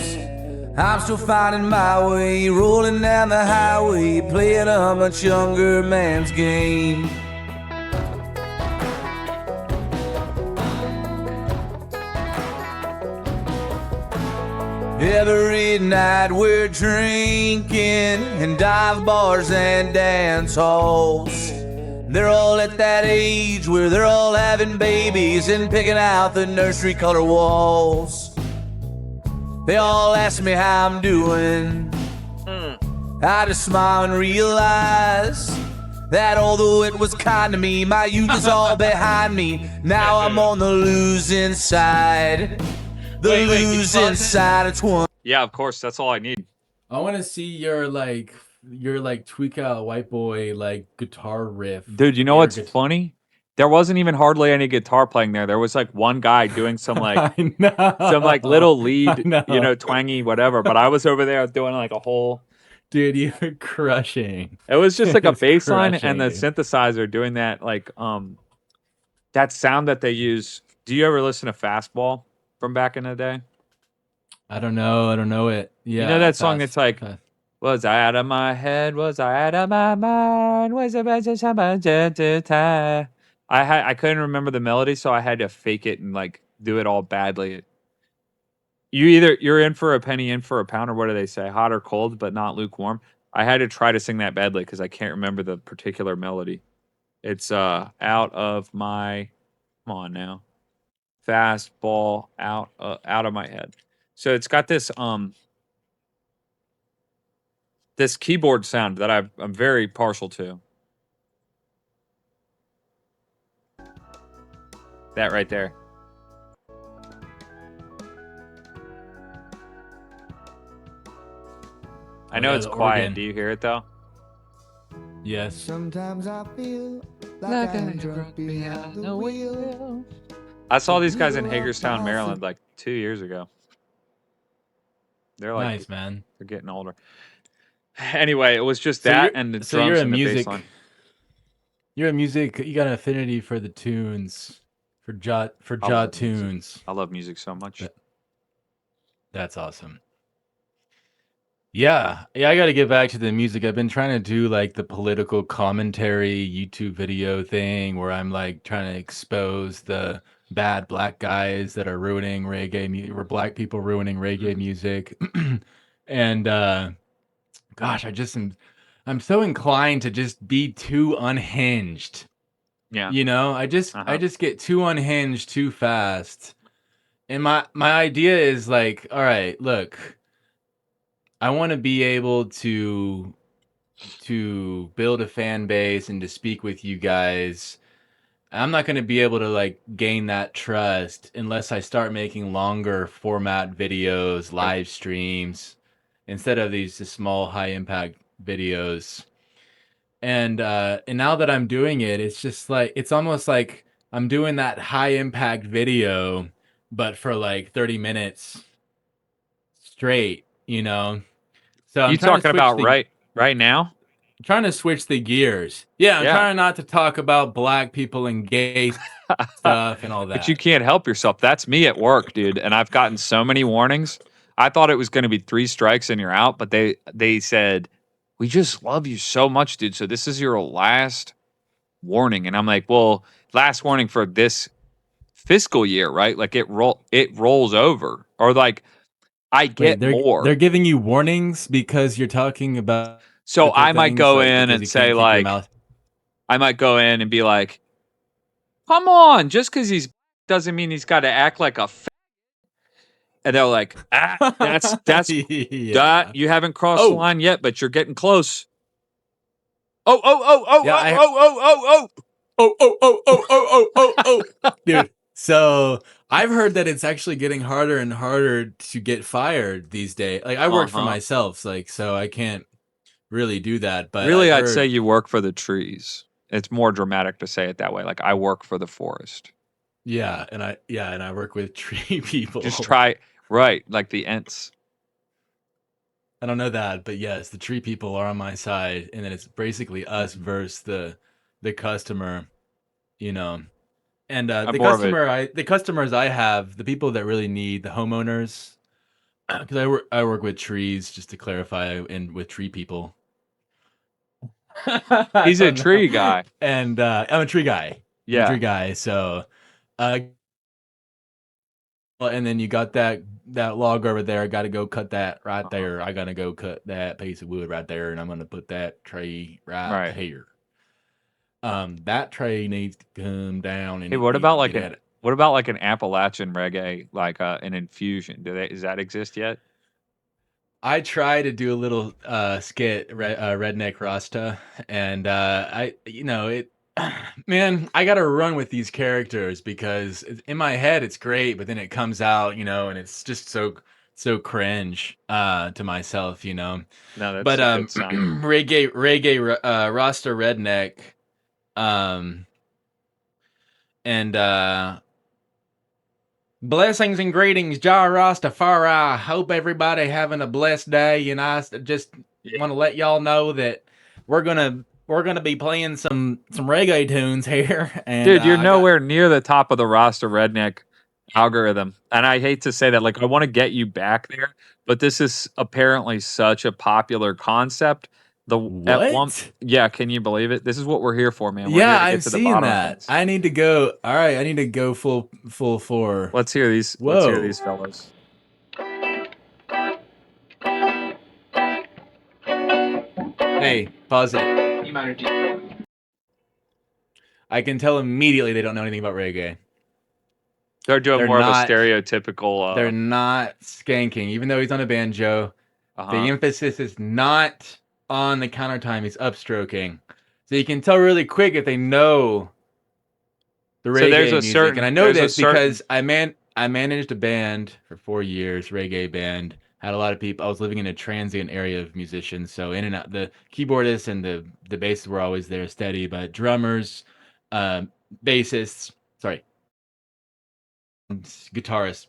I'm still finding my way, rolling down the highway, playing a much younger man's game. Every night we're drinking in dive bars and dance halls. They're all at that age where they're all having babies and picking out the nursery color walls. They all ask me how I'm doing. I just smile and realize that although it was kind to me, my youth is all behind me. Now I'm on the losing side. The Wait, can you losing pause it? side of 20. Yeah, of course. That's all I need. I want to see your tweak out white boy like guitar riff. Dude, you know Air what's guitar- funny? There wasn't even hardly any guitar playing there. There was like one guy doing some like I know. some like little I lead, know. you know, twangy whatever. But I was over there doing like a whole. Dude, you're crushing. It was just like a It's bass line and the crushing, synthesizer doing that like that sound that they use. Do you ever listen to Fastball from back in the day? I don't know it. Yeah, You know that song that's like, fast. was I out of my head? Was I out of my mind? Was it I couldn't remember the melody, so I had to fake it and like do it all badly. You're in for a penny, in for a pound, or what do they say? Hot or cold, but not lukewarm. I had to try to sing that badly because I can't remember the particular melody. It's out of my, come on now, fastball out of my head. So it's got this this keyboard sound that I'm very partial to. That right there. I know yeah, it's the quiet. organ. Do you hear it though? Yes. Sometimes I feel like I'm drunk behind the wheel. I saw these guys in Hagerstown, Maryland, like 2 years ago. They're like, Nice, man. they're getting older. Anyway, it was just So that you're- and the so drums you're a and the bass music- line. You're a music. You got an affinity for the tunes, for jaw I love music. tunes. I love music so much. Yeah. That's awesome. Yeah, I got to get back to the music. I've been trying to do like the political commentary YouTube video thing where I'm like trying to expose the bad black guys that are ruining reggae music, or black people ruining reggae music. And gosh, I'm so inclined to just be too unhinged. Yeah. You know, I just get too unhinged too fast. And my idea is like, all right, look, I want to be able to build a fan base and to speak with you guys. I'm not going to be able to like gain that trust unless I start making longer format videos, live streams, instead of these just small high impact videos. And now that I'm doing it, it's just like, it's almost like I'm doing that high impact video, but for like 30 minutes straight, you know? So I'm You trying to talking switch about the- right now? trying to switch the gears. Yeah, I'm Yeah. trying not to talk about black people and gay stuff and all that. But you can't help yourself. That's me at work, dude. And I've gotten so many warnings. I thought it was going to be 3 strikes and you're out, but they said, we just love you so much, dude. So this is your last warning. And I'm like, well, last warning for this fiscal year, right? Like it rolls over. Or like I get Wait, more. They're giving you warnings because you're talking about So I might things, go like, in because and you say can't keep your like, mouth. I might go in and be like, come on, just because he's doesn't mean he's got to act like a. And they're like, that's Yeah. that you haven't crossed the Oh. line yet, but you're getting close. Oh. Dude, so I've heard that it's actually getting harder and harder to get fired these days. Like, I work for myself, like, so I can't really do that. But Really, I've I'd say heard, you work for the trees. It's more dramatic to say it that way. Like I work for the forest. and I work with tree people. Just try right, like the Ents. I don't know that, but yes, the tree people are on my side, and then it's basically us versus the customer, you know. And the customers I have, the people that really need, the homeowners, because I work with trees, just to clarify, and with tree people. He's a tree guy, and I'm a tree guy. Yeah, I'm a tree guy. So, and then you got that log over there. I got to go cut that right there. I got to go cut that piece of wood right there, and I'm gonna put that tree right here. That tray needs to come down. And hey, what about like an Appalachian reggae, like an infusion? Does that exist yet? I try to do a little skit, Redneck Rasta, and man, I got to run with these characters because in my head it's great, but then it comes out, and it's just so cringe to myself, No, that's But a good sign. reggae Rasta Redneck, and blessings and greetings, Jah Rastafari. Hope everybody having a blessed day. And I just want to let y'all know that we're gonna be playing some reggae tunes here. And dude, you're nowhere near the top of the Rasta Redneck algorithm, and I hate to say that. Like, I want to get you back there, but this is apparently such a popular concept. Yeah, can you believe it? This is what we're here for, man. We're here to get I'm to the seeing bottom that. of things. I need to go. All right, I need to go full for. Let's hear these. Whoa. Let's hear these fellas. Hey, pause it. I can tell immediately they don't know anything about reggae. They're doing more of a stereotypical. They're not skanking, even though he's on a banjo. The emphasis is not on the counter time; he's upstroking. So you can tell really quick if they know the reggae music. And I know this because I managed a band for 4 years, reggae band. Had a lot of people. I was living in a transient area of musicians, so in and out. The keyboardists and the bassists were always there steady, but drummers, bassists, guitarists,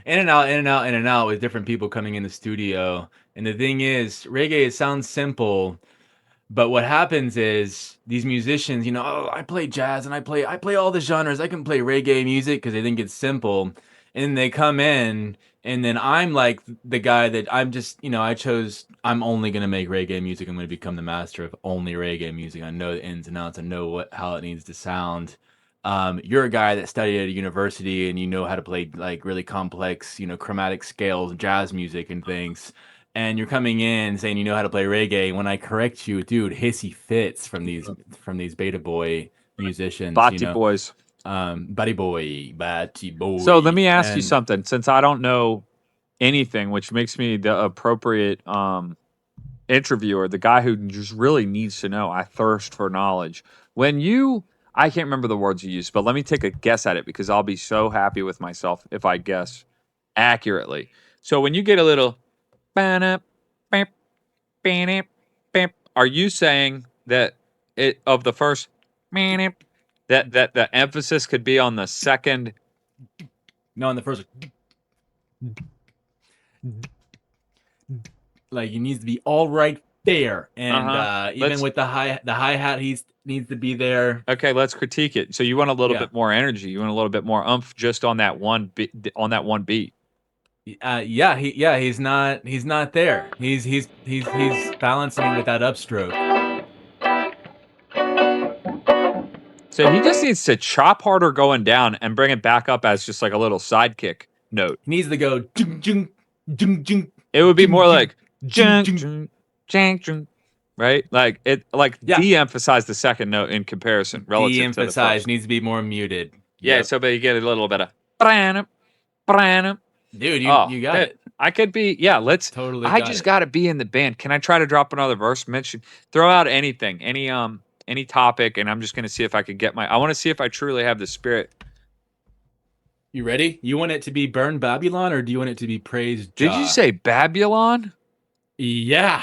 in and out with different people coming in the studio. And the thing is, reggae, it sounds simple, but what happens is these musicians, I play jazz and I play all the genres. I can play reggae music because they think it's simple, and then they come in, and then I'm like the guy that I'm only gonna make reggae music. I'm gonna become the master of only reggae music. I know the ins and outs. I know how it needs to sound. You're a guy that studied at a university and you know how to play like really complex, chromatic scales, jazz music and things. And you're coming in saying you know how to play reggae. When I correct you, dude, hissy fits from these beta boy musicians. Batty boys. Batty boy. So let me ask you something. Since I don't know anything, which makes me the appropriate interviewer, the guy who just really needs to know. I thirst for knowledge. I can't remember the words you used, but let me take a guess at it because I'll be so happy with myself if I guess accurately. So when you get a little, are you saying that of the first, that the emphasis could be on the second? No, on the first. Like, it needs to be all right there, and even with the hi-hat, he needs to be there. Okay, let's critique it. So you want a little bit more energy. You want a little bit more oomph just on that one beat. He's not there. He's balancing with that upstroke. So he just needs to chop harder going down and bring it back up as just like a little sidekick note. He needs to go. It would be more like. ching, ching, right? Like it, like de-emphasize the second note in comparison relative to the De-emphasize first. needs to be more muted. Yeah, Yep. so but you get a little bit of branum. Dude, you Oh, got it. I could be, yeah, let's Totally I got just it. gotta be in the band. Can I try to drop another verse? Mention throw out anything, any topic, and I'm just gonna see if I could get I wanna see if I truly have the spirit. You ready? You want it to be Burn Babylon or do you want it to be Praise Jah? Did you say Babylon? Yeah.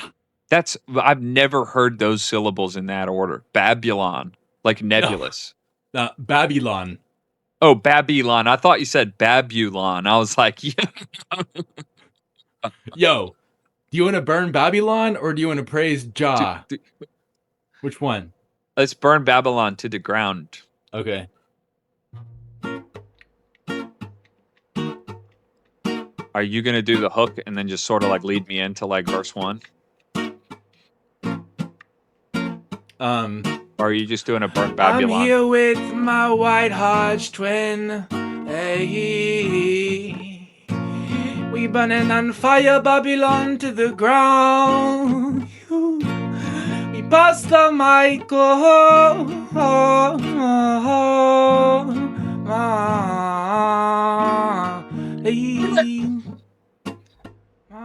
I've never heard those syllables in that order. Babylon, like nebulous. Babylon. Oh, Babylon. I thought you said Babylon. I was like, yeah. Yo, do you want to burn Babylon or do you want to praise Jah? Which one? Let's burn Babylon to the ground. Okay. Are you gonna do the hook and then just sort of like lead me into like verse 1? Or are you just doing a burn Babylon? I'm here with my white Hodge twin. Hey, we burning on fire Babylon to the ground. We pass the mic.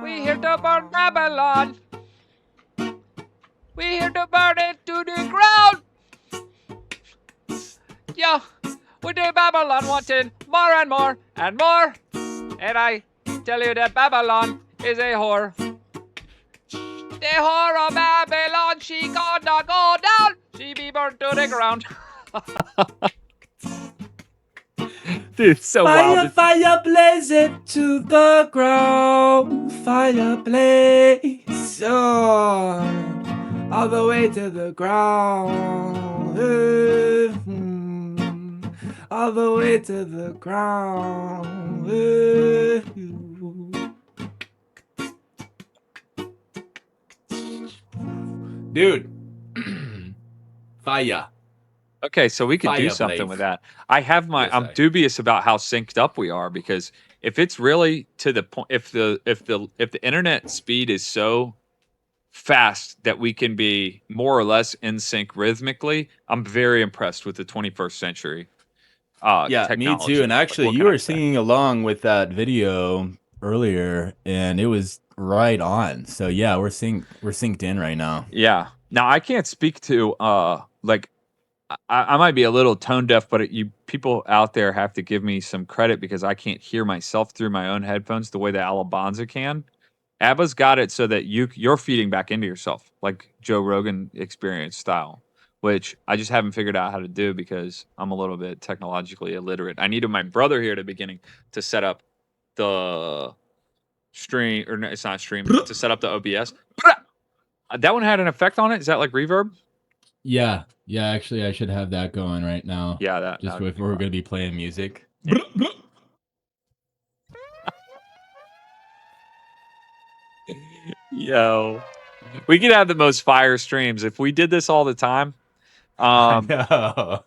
We here to burn Babylon. We here to burn it to the ground. Yeah, we do Babylon wanting more and more and more. And I tell you that Babylon is a whore. The whore of Babylon, she gonna go down. She be burned to the ground. Dude, so wild. Fire, blaze it to the ground. Fire, blaze on all the way to the ground. All the way to the ground. Dude, fire. Okay, so we could do Fire something blaze. with that. I have my. Yes, I'm dubious about how synced up we are because if it's really to the point, if the internet speed is so fast that we can be more or less in sync rhythmically, I'm very impressed with the 21st century. Yeah, me technology. too. And actually, What you can I were say? singing along with that video earlier, and it was right on. So yeah, we're synced in right now. Yeah. Now I can't speak to like I might be a little tone deaf, but you people out there have to give me some credit because I can't hear myself through my own headphones the way that Alabanza can. Abba's got it so that you're feeding back into yourself, like Joe Rogan experience style, which I just haven't figured out how to do because I'm a little bit technologically illiterate. I needed my brother here at the beginning to set up the stream, or no, it's not stream, to set up the OBS. That one had an effect on it. Is that like reverb? Yeah. Actually, I should have that going right now. Yeah, that Just would if be we're fun. gonna be playing music. Yo, we could have the most fire streams if we did this all the time. No,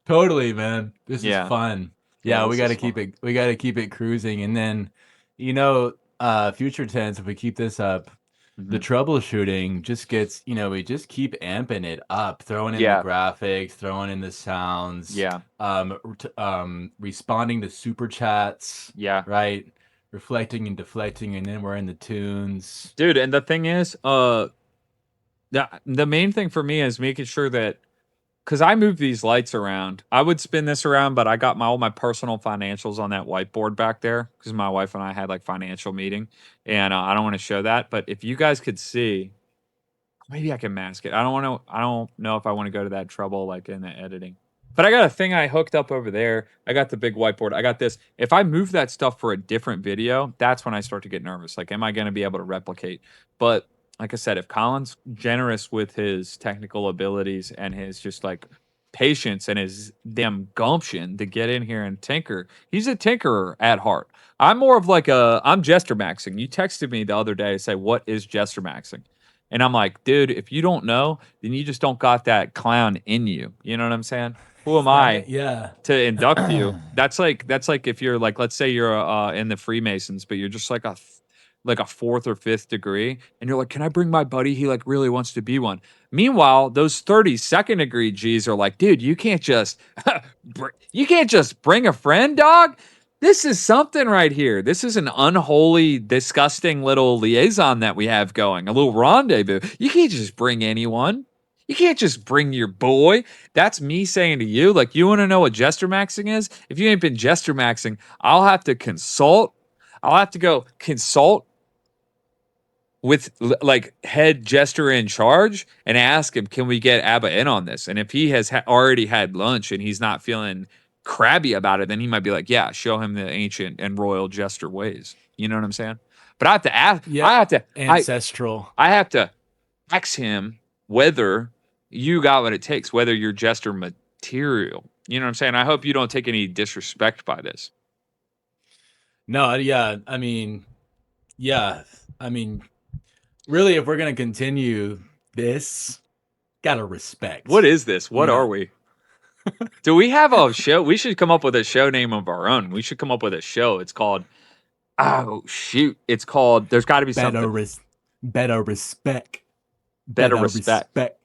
totally, man. This Yeah. is fun. Yeah, Yeah, we this got to is keep fun. it. We got to keep it cruising, and then, future tense. If we keep this up, the troubleshooting just gets. We just keep amping it up, throwing in Yeah. the graphics, throwing in the sounds. Yeah. Responding to super chats. Yeah. Right. Reflecting and deflecting, and then we're in the tunes. Dude, and the thing is, the main thing for me is making sure that, because I move these lights around, I would spin this around, but I got all my personal financials on that whiteboard back there because my wife and I had like financial meeting, and I don't want to show that. But if you guys could see, maybe I can mask it. I don't know if I want to go to that trouble like in the editing. But I got a thing I hooked up over there. I got the big whiteboard. I got this. If I move that stuff for a different video, that's when I start to get nervous. Like, am I going to be able to replicate? But like I said, if Colin's generous with his technical abilities and his just like patience and his damn gumption to get in here and tinker, he's a tinkerer at heart. I'm more of like I'm jester maxing. You texted me the other day to say, what is jester maxing? And I'm like, dude, if you don't know, then you just don't got that clown in you. You know what I'm saying? Who am I to induct you? That's like if you're like, let's say you're in the Freemasons, but you're just like like a 4th or 5th degree, and you're like, can I bring my buddy? He like really wants to be one. Meanwhile, those 32nd degree G's are like, dude, you can't just bring a friend, dog. This is something right here. This is an unholy, disgusting little liaison that we have going, a little rendezvous. You can't just bring anyone. You can't just bring your boy. That's me saying to you, like, you want to know what jester maxing is? If you ain't been jester maxing, I'll have to consult. I'll have to go consult with like head jester in charge and ask him, can we get Abba in on this? And if he has already had lunch and he's not feeling crabby about it, then he might be like, yeah, show him the ancient and royal jester ways. You know what I'm saying? But I have to ask. Yeah, I have to ancestral. I have to ask him whether you got what it takes, whether you're jester material. You know what I'm saying? I hope you don't take any disrespect by this. No, yeah, I mean, really, if we're gonna continue this, gotta respect. What is this? What Yeah. are we? Do we have a show? We should come up with a show name of our own. We should come up with a show. It's called, oh shoot, it's called. There's got to be something. Better respect. Better respect.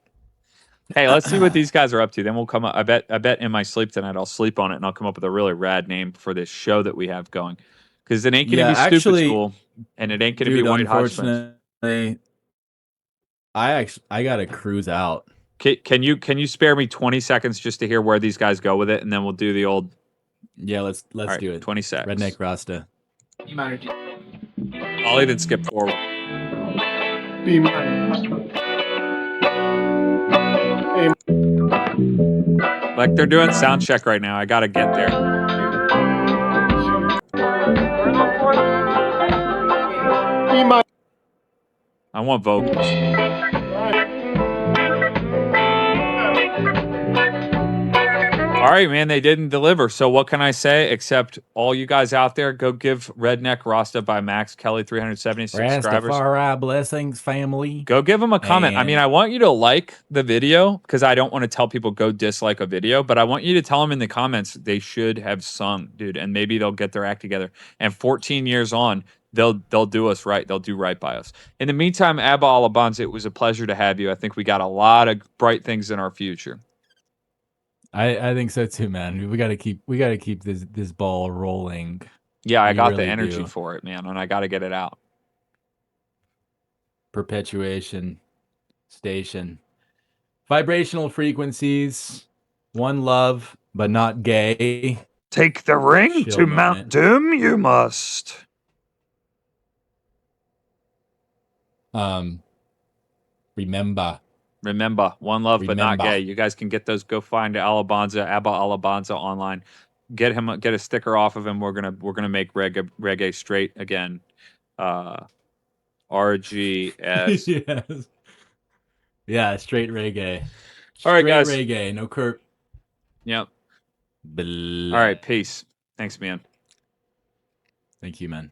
Hey, let's see what these guys are up to. Then we'll come up. I bet in my sleep tonight I'll sleep on it and I'll come up with a really rad name for this show that we have going. Because it ain't gonna be stupid school, and it ain't gonna be White Hodge. Unfortunately, I gotta cruise out. Can you spare me 20 seconds just to hear where these guys go with it, and then we'll do the old. Yeah, let's right, do it. 20 seconds. Redneck Rasta. I'll even skip forward. Be mine. Like they're doing sound check right now. I gotta get there. Be mine. I want vocals. All right, man, they didn't deliver. So what can I say except all you guys out there, go give Redneck Rasta by Max Kelly 370 subscribers. Rastafari blessings, family. Go give him a comment. I mean, I want you to like the video because I don't want to tell people go dislike a video, but I want you to tell them in the comments they should have sung, dude, and maybe they'll get their act together. And 14 years on, they'll do us right. They'll do right by us. In the meantime, Abba Alabanza, it was a pleasure to have you. I think we got a lot of bright things in our future. I think so too, man. We gotta keep this ball rolling. Yeah, I got really the energy do. for it, man, and I got to get it out. Perpetuation station. Vibrational frequencies. One love, but not gay. Take the ring Chill, to man. Mount Doom, you must. Remember, one love, but not Remember. gay. You guys can get those. Go find Alabanza, Abba Alabanza online. Get a sticker off of him. We're gonna make reggae straight again. RGS. yes. Yeah, straight reggae. All right, Straight guys. reggae, no curb. Yep. All All right, peace. Thanks, man. Thank you, man.